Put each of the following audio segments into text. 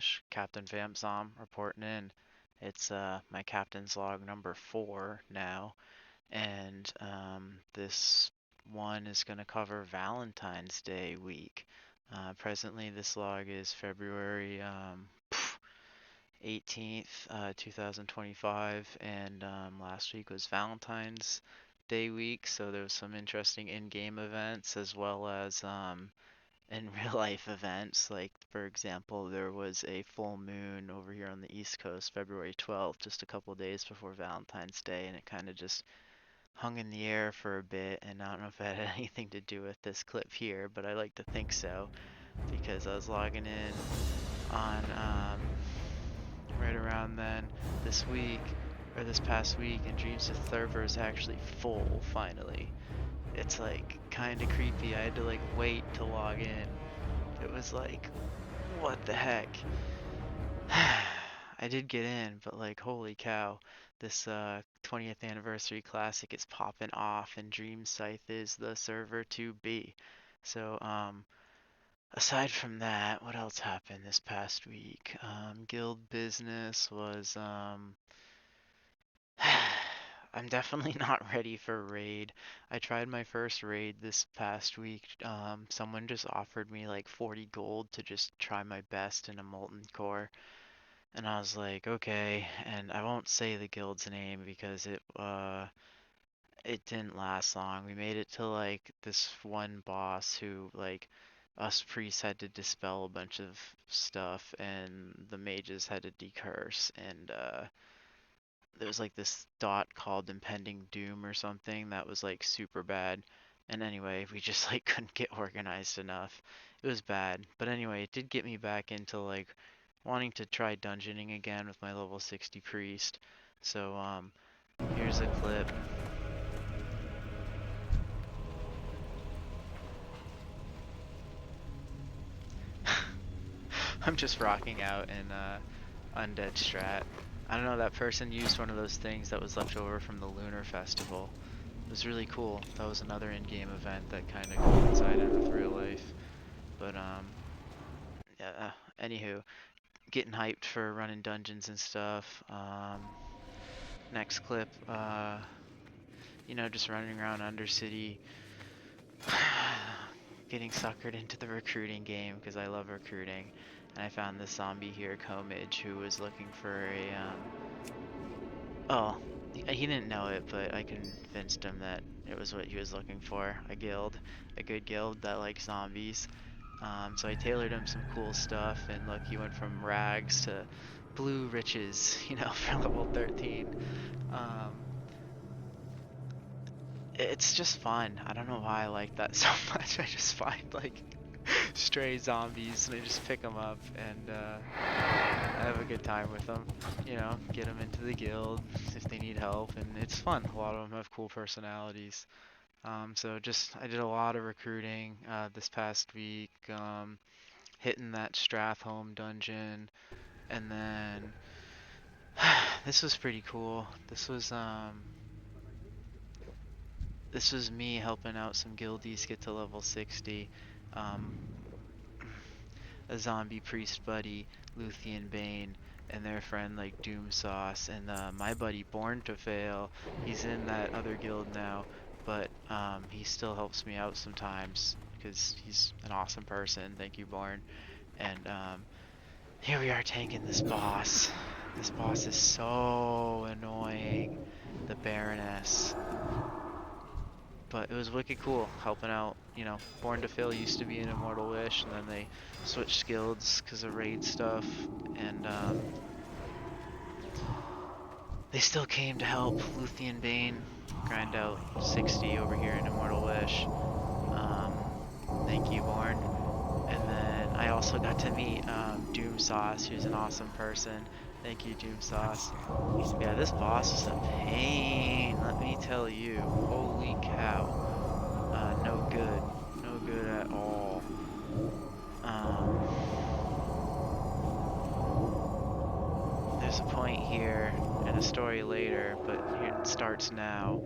Wish, Captain Vampzomb reporting in. It's my captain's log number 4 now, and this one is going to cover Valentine's Day week. Presently, this log is February 18th, 2025, and last week was Valentine's Day week, so there was some interesting in-game events as well as in real life events. Like, for example, there was a full moon over here on the East Coast, February 12th, just a couple days before Valentine's Day, and it kind of just hung in the air for a bit. And I don't know if it had anything to do with this clip here, but I like to think so because I was logging in on right around then this week, or this past week, and Dreamscythe server is actually full finally. It's like kind of creepy. I had to like wait to log in. It was like, what the heck? I did get in, but like, holy cow, this 20th Anniversary Classic is popping off, and Dreamscythe is the server to be. So, aside from that, what else happened this past week? Guild business was, I'm definitely not ready for raid. I tried my first raid this past week. Someone just offered me like 40 gold to just try my best in a molten core. And I was like, okay, and I won't say the guild's name because it didn't last long. We made it to like this one boss who like us priests had to dispel a bunch of stuff and the mages had to decurse, and there was like this dot called impending doom or something that was like super bad. And anyway, we just like couldn't get organized enough. It was bad. But anyway, it did get me back into like wanting to try dungeoning again with my level 60 priest. So here's a clip. I'm just rocking out in Undead Strat. I don't know, that person used one of those things that was left over from the Lunar Festival. It was really cool. That was another in-game event that kind of coincided with real life. But yeah, anywho, getting hyped for running dungeons and stuff. Next clip, you know, just running around Undercity, getting suckered into the recruiting game because I love recruiting. And I found this zombie here, Comage, who was looking for a, oh, he didn't know it, but I convinced him that it was what he was looking for, a guild, a good guild that likes zombies. So I tailored him some cool stuff, and look, he went from rags to blue riches, you know, for level 13. It's just fun. I don't know why I like that so much. I just find like stray zombies and I just pick them up, and I have a good time with them. You know, get them into the guild if they need help, and it's fun. A lot of them have cool personalities. So just I did a lot of recruiting this past week, hitting that Strathholm dungeon, and then this was pretty cool. This was me helping out some guildies get to level 60. Um, a zombie priest buddy, Luthien Bane, and their friend like Doom Sauce, and my buddy Born to Fail. He's in that other guild now, but he still helps me out sometimes because he's an awesome person. Thank you, Born. And here we are tanking this boss. This boss is so annoying, the Baroness. But it was wicked cool helping out. You know, Born to Fail used to be in Immortal Wish, and then they switched guilds because of raid stuff, and they still came to help Luthien Bane grind out 60 over here in Immortal Wish. Thank you, Born. And then I also got to meet Doom Sauce, who's an awesome person. Thank you, Doom Sauce. Yeah, this boss is a pain, let me tell you. Holy cow. No good. No good at all. There's a point here and a story later, but here it starts now.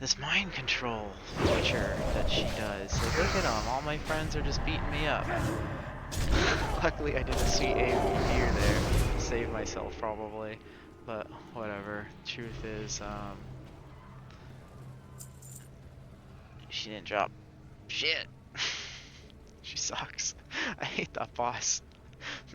This mind control feature that she does. Like, look at them. All my friends are just beating me up. Luckily I did a sweet AV there. Saved myself probably. But whatever. Truth is, she didn't drop shit. She sucks. I hate that boss.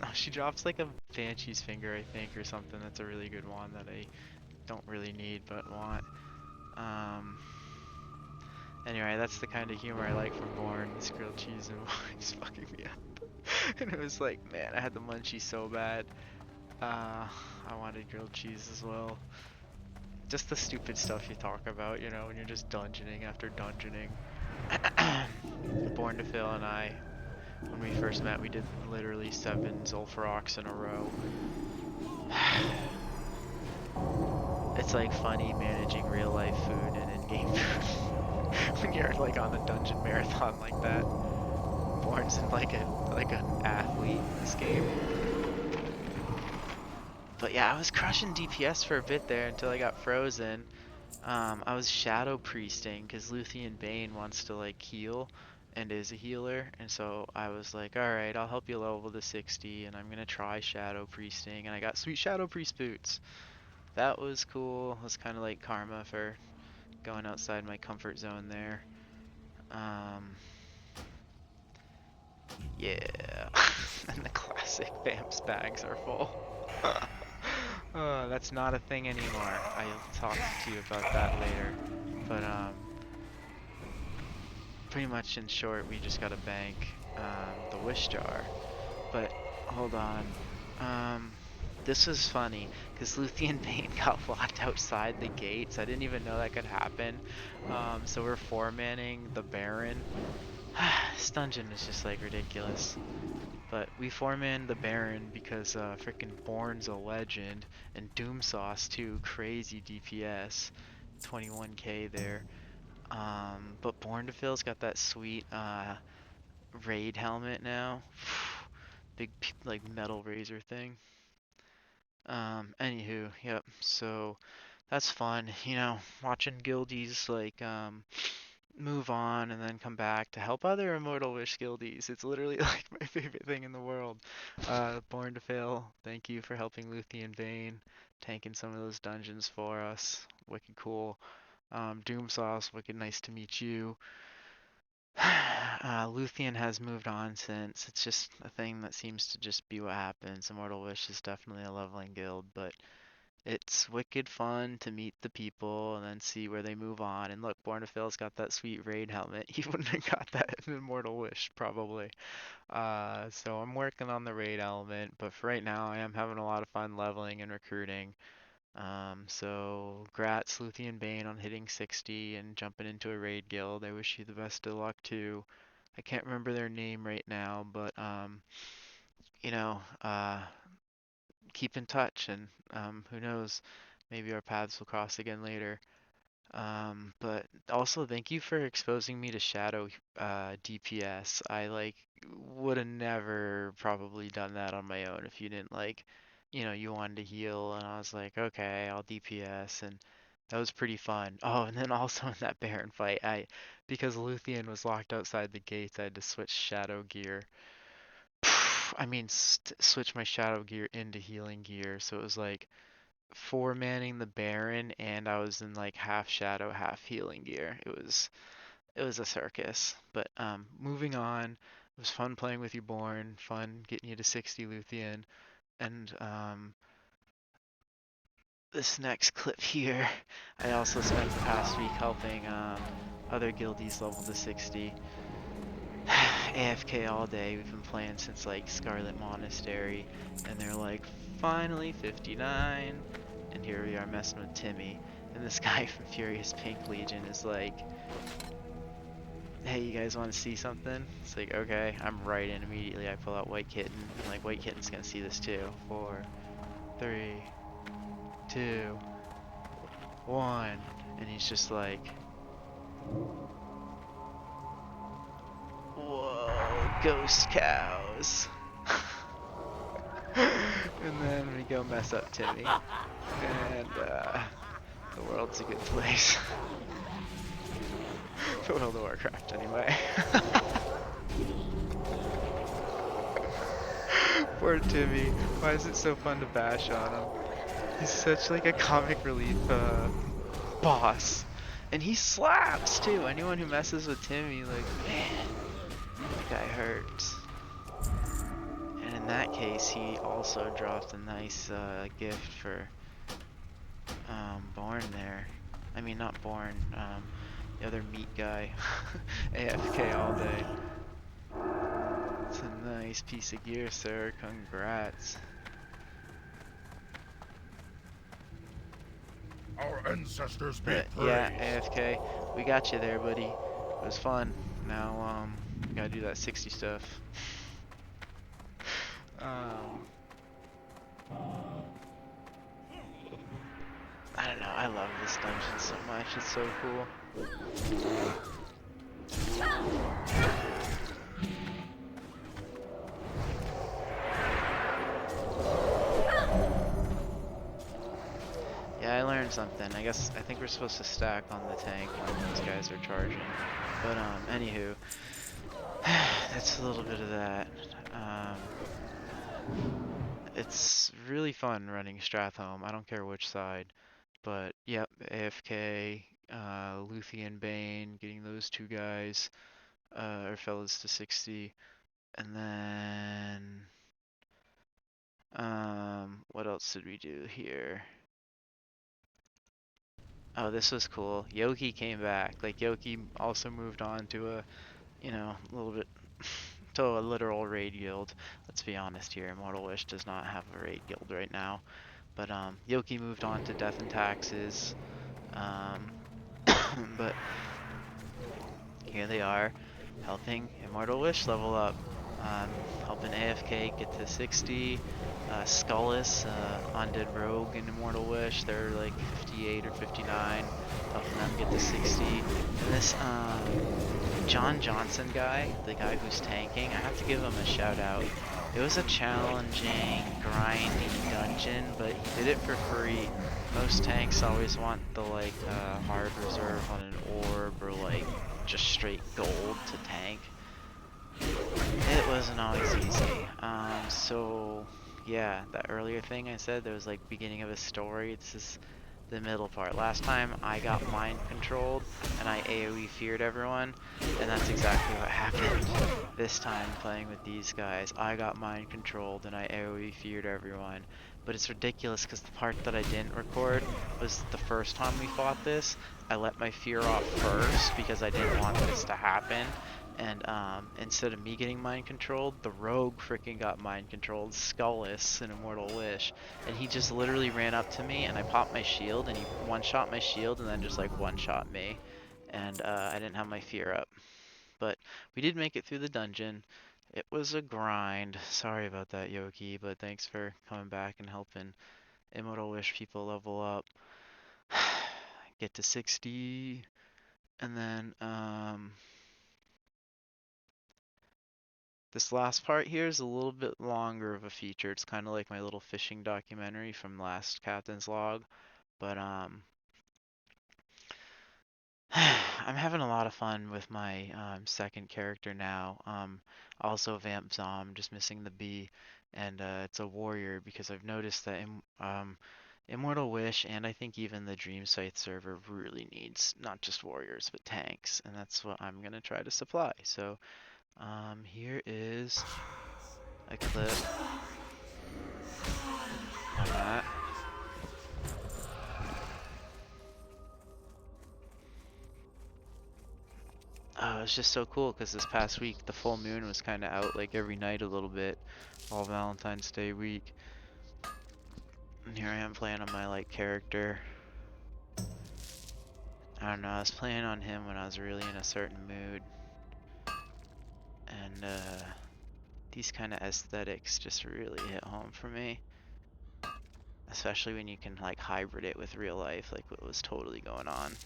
No, she drops like a Banshee's Finger, I think, or something. That's a really good one that I don't really need but want. Anyway, that's the kind of humor I like from Born. This grilled cheese and wine's fucking me up. And it was like, man, I had the munchies so bad. I wanted grilled cheese as well. Just the stupid stuff you talk about, you know, when you're just dungeoning after dungeoning. Born to Fail and I, when we first met, we did literally 7 Zul'Faroks in a row. It's like funny managing real life food and in-game food when you're like on a dungeon marathon like that. Born's in like an athlete in this game. But yeah, I was crushing DPS for a bit there until I got frozen. I was Shadow Priesting because Luthien Bane wants to like heal and is a healer, and so I was like, alright, I'll help you level to 60 and I'm gonna try Shadow Priesting, and I got sweet Shadow Priest boots. That was cool. It was kind of like karma for going outside my comfort zone there. Yeah. And the classic Vamps bags are full. Oh, that's not a thing anymore. I'll talk to you about that later. But pretty much in short, we just got to bank the wish jar. But hold on. This was funny because Luthien Bane got locked outside the gates. I didn't even know that could happen. So we're 4-manning the Baron. This dungeon is just like ridiculous. But we 4-man the Baron because frickin' Born's a legend, and Doomsauce too, crazy DPS, 21k there. But Born to Fill's got that sweet raid helmet now, big like metal razor thing. Anywho, yep. So that's fun, you know, watching guildies like move on and then come back to help other Immortal Wish guildies. It's literally like my favorite thing in the world. Born to Fail, thank you for helping Luthien Bane, tanking some of those dungeons for us. Wicked cool. Doomsauce, wicked nice to meet you. Luthien has moved on since. It's just a thing that seems to just be what happens. Immortal Wish is definitely a leveling guild, but it's wicked fun to meet the people and then see where they move on. And look, Born to Fail's got that sweet raid helmet. He wouldn't have got that in Immortal Wish, probably. So I'm working on the raid element, but for right now, I am having a lot of fun leveling and recruiting. So grats Luthien Bane on hitting 60 and jumping into a raid guild. I wish you the best of luck too. I can't remember their name right now, but you know, keep in touch, and who knows, maybe our paths will cross again later. But also thank you for exposing me to Shadow DPS. I like would have never probably done that on my own if you didn't like, you know, you wanted to heal and I was like, okay, I'll DPS, and that was pretty fun. Oh, and then also in that Baron fight, because Luthien was locked outside the gates, I had to switch Shadow gear. I mean, switch my Shadow gear into healing gear, so it was like 4-manning the Baron, and I was in like half Shadow, half healing gear. It was a circus. But moving on, it was fun playing with you, Born. Fun getting you to 60, Luthien. And this next clip here, I also spent the past week helping other guildies level to 60. AFK all day. We've been playing since like Scarlet Monastery, and they're like, finally 59. And here we are messing with Timmy, and this guy from Furious Pink Legion is like, hey, you guys want to see something? It's like, okay, I'm right in immediately. I pull out White Kitten, and like White Kitten's gonna see this too. 4, 3, 2, 1, and he's just like, whoa, ghost cows. And then we go mess up Timmy, and the world's a good place. For World of Warcraft, anyway. Poor Timmy. Why is it so fun to bash on him? He's such like a comic relief boss. And he slaps too. Anyone who messes with Timmy, like, man, that guy hurts. And in that case, he also dropped a nice gift for Born there. I mean, not Born, the other meat guy. AFK all day. It's a nice piece of gear, sir. Congrats. Our ancestors paid praise. Yeah, AFK. We got you there, buddy. It was fun. Now, we gotta do that 60 stuff. I don't know, I love this dungeon so much, it's so cool. Yeah, I learned something. I think we're supposed to stack on the tank when these guys are charging. But, anywho, that's a little bit of that. It's really fun running Strathhome. I don't care which side. But, yep, AFK, Luthien Bane, getting those two guys, or fellas to 60. And then, what else did we do here? Oh, this was cool. Yoki came back. Like, Yoki also moved on to a, a little bit, to a literal raid guild. Let's be honest here, Immortal Wish does not have a raid guild right now. But, Yoki moved on to Death and Taxes. But here they are, helping Immortal Wish level up. Helping AFK get to 60. Skullis, Undead Rogue in Immortal Wish, they're like 58 or 59, helping them get to 60. And this John Johnson guy, the guy who's tanking, I have to give him a shout out. It was a challenging, grinding dungeon, but he did it for free. Most tanks always want the like hard reserve on an orb or like just straight gold to tank. It wasn't always easy. So yeah, that earlier thing I said, there was like beginning of a story. This is the middle part. Last time I got mind controlled and I AoE feared everyone, and that's exactly what happened this time playing with these guys. I got mind controlled and I AoE feared everyone. But it's ridiculous because the part that I didn't record was the first time we fought this. I let my fear off first because I didn't want this to happen. And instead of me getting mind controlled, the rogue freaking got mind controlled, Skullis in Immortal Wish. And he just literally ran up to me and I popped my shield and he one-shot my shield and then just like one-shot me. And I didn't have my fear up. But we did make it through the dungeon. It was a grind. Sorry about that, Yoki, but thanks for coming back and helping Immortal Wish people level up. Get to 60. And then, this last part here is a little bit longer of a feature. It's kind of like my little fishing documentary from last Captain's Log. But, I'm having a lot of fun with my second character now. Also Vampzomb, just missing the B. And it's a warrior because I've noticed that Immortal Wish and I think even the Dreamscythe server really needs not just warriors but tanks. And that's what I'm going to try to supply. So here is a clip of that. Oh, it's just so cool because this past week the full moon was kind of out like every night a little bit, all Valentine's Day week. And here I am playing on my like character. I don't know, I was playing on him when I was really in a certain mood. And these kind of aesthetics just really hit home for me. Especially when you can like hybrid it with real life, like what was totally going on.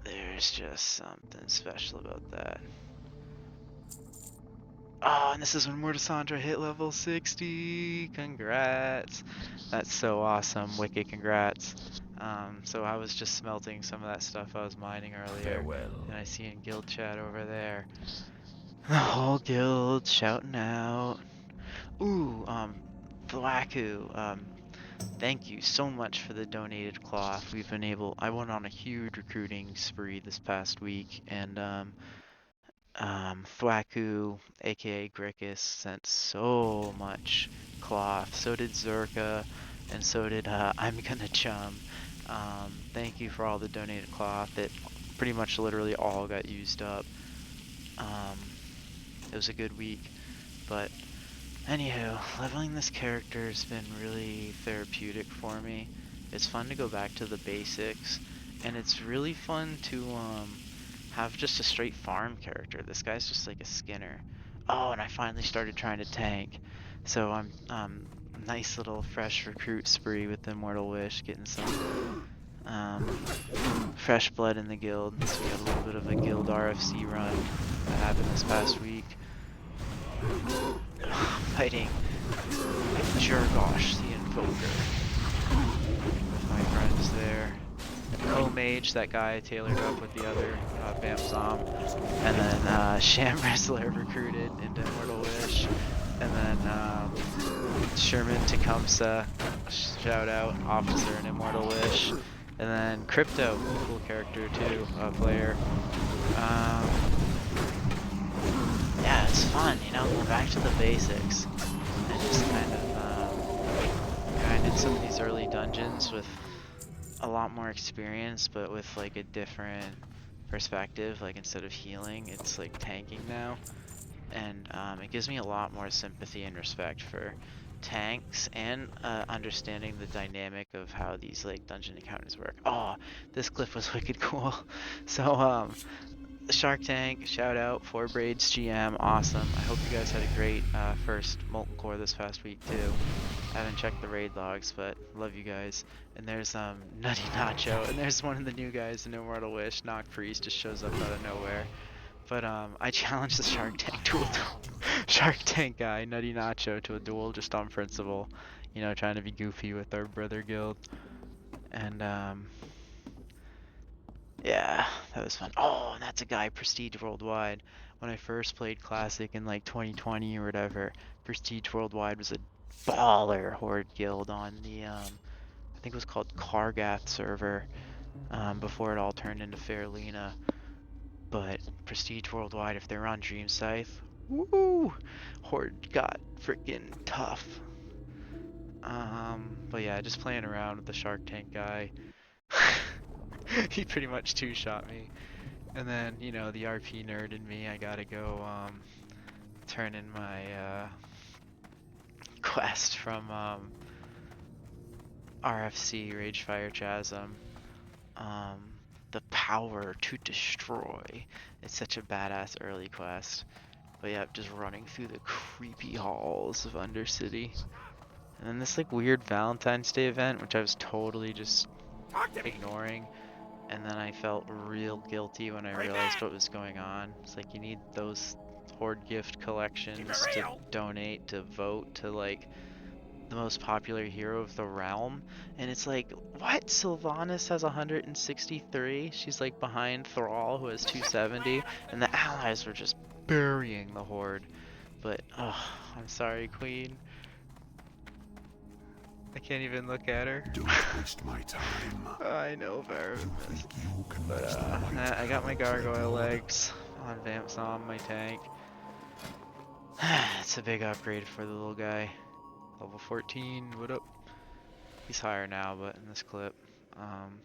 There's just something special about that. Oh, and this is when Mordisandra hit level 60. Congrats. That's so awesome. Wicked congrats. So I was just smelting some of that stuff I was mining earlier. Farewell. And I see in guild chat over there. The whole guild shouting out. Ooh, Thwacku, thank you so much for the donated cloth. I went on a huge recruiting spree this past week, and Thwacku, aka Grickus, sent so much cloth. So did Zerka, and so did I'm Gonna Chum. Thank you for all the donated cloth. It pretty much literally all got used up. It was a good week, but anywho, leveling this character has been really therapeutic for me. It's fun to go back to the basics, and it's really fun to have just a straight farm character. This guy's just like a Skinner. Oh, and I finally started trying to tank. So I'm nice little fresh recruit spree with Immortal Wish, getting some um, fresh blood in the guild. So we got a little bit of a guild RFC run that happened this past week. Fighting Jurgosh the Invoker with my friends there. Co-Mage, that guy tailored up with the other Vampzomb. And then Sham Wrestler recruited into Immortal Wish. And then Sherman Tecumseh, shout out, officer in Immortal Wish. And then Crypto, cool character too, player. Yeah, it's fun, you know, go back to the basics. And just kind of grinded some of these early dungeons with a lot more experience, but with like a different perspective. Like instead of healing, it's like tanking now. And it gives me a lot more sympathy and respect for tanks and understanding the dynamic of how these like dungeon encounters work. Oh, this clip was wicked cool. So Shark Tank, shout out, 4Braids GM, awesome. I hope you guys had a great first Molten Core this past week too. I haven't checked the raid logs, but love you guys. And there's Nutty Nacho, and there's one of the new guys in Immortal Wish, Knock Priest, just shows up out of nowhere. But I challenged the Shark Tank to a duel. Shark Tank guy, Nutty Nacho, to a duel just on principle. You know, trying to be goofy with our brother guild. And yeah, that was fun. Oh, and that's a guy, Prestige Worldwide. When I first played Classic in like 2020 or whatever, Prestige Worldwide was a baller horde guild on the I think it was called Kargath server, before it all turned into Fairlena. But Prestige Worldwide, if they're on Dreamscythe, woo, horde got freaking tough. But yeah, just playing around with the Shark Tank guy. He pretty much two-shot me. And then, you know, the RP nerd in me, I gotta go turn in my quest from RFC Ragefire Chasm. Um, the power to destroy. It's such a badass early quest. But yeah, just running through the creepy halls of Undercity. And then this like weird Valentine's Day event, which I was totally just ignoring. And then I felt real guilty when I realized what was going on. It's like you need those horde gift collections to donate to vote to like the most popular hero of the realm. And it's like, what? Sylvanas has 163? She's like behind Thrall, who has 270, and the allies were just burying the horde. But, oh, I'm sorry, Queen. I can't even look at her. Don't waste my time. I know, You think you can but match the light I got my elves, Red gargoyle Lord? legs on Vampzombs, my tank. It's a big upgrade for the little guy. Level 14, what up? He's higher now, but in this clip. Um,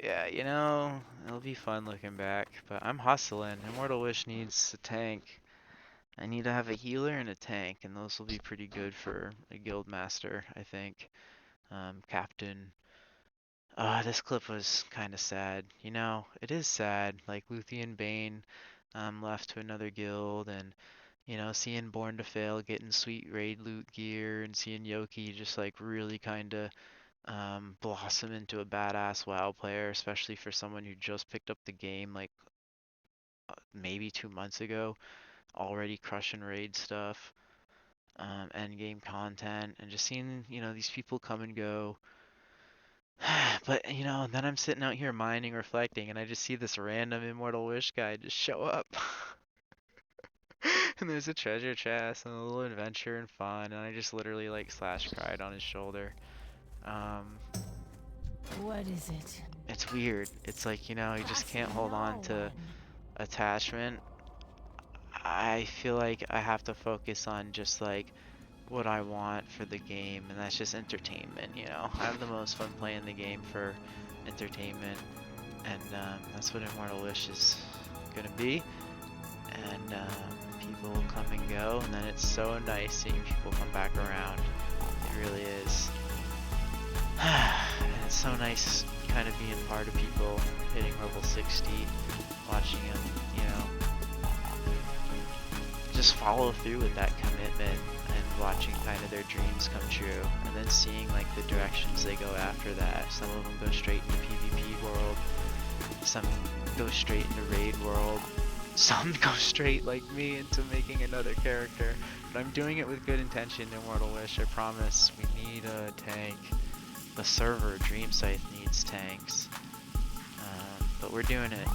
yeah, you know, it'll be fun looking back, but I'm hustling. Immortal Wish needs a tank. I need to have a healer and a tank, and those will be pretty good for a guild master, I think. Captain. This clip was kind of sad. You know, it is sad. Like Luthien Bane left to another guild, and you know, seeing Born to Fail getting sweet raid loot gear, and seeing Yoki just like really kind of blossom into a badass WoW player, especially for someone who just picked up the game like maybe 2 months ago, already crushing raid stuff, end game content, and just seeing, you know, these people come and go. But you know, then I'm sitting out here mining, reflecting, and I just see this random Immortal Wish guy just show up. And there's a treasure chest and a little adventure and fun, and I just literally like slash cried on his shoulder. Um, What is it? it's weird. It's like, you know, you just Trust can't hold on no to one. attachment. I feel like I have to focus on just like what I want for the game, and that's just entertainment, you know. I have the most fun playing the game for entertainment, and that's what Immortal Wish is gonna be. And people will come and go, and then it's so nice seeing people come back around. It really is. And it's so nice kind of being part of people hitting level 60, watching them, you know, just follow through with that commitment and watching kind of their dreams come true, and then seeing like the directions they go after that. Some of them go straight into PvP world, some go straight into raid world, some go straight like me into making another character. But I'm doing it with good intention. Immortal Wish, I promise. We need a tank. The server Dreamscythe needs tanks, but we're doing it.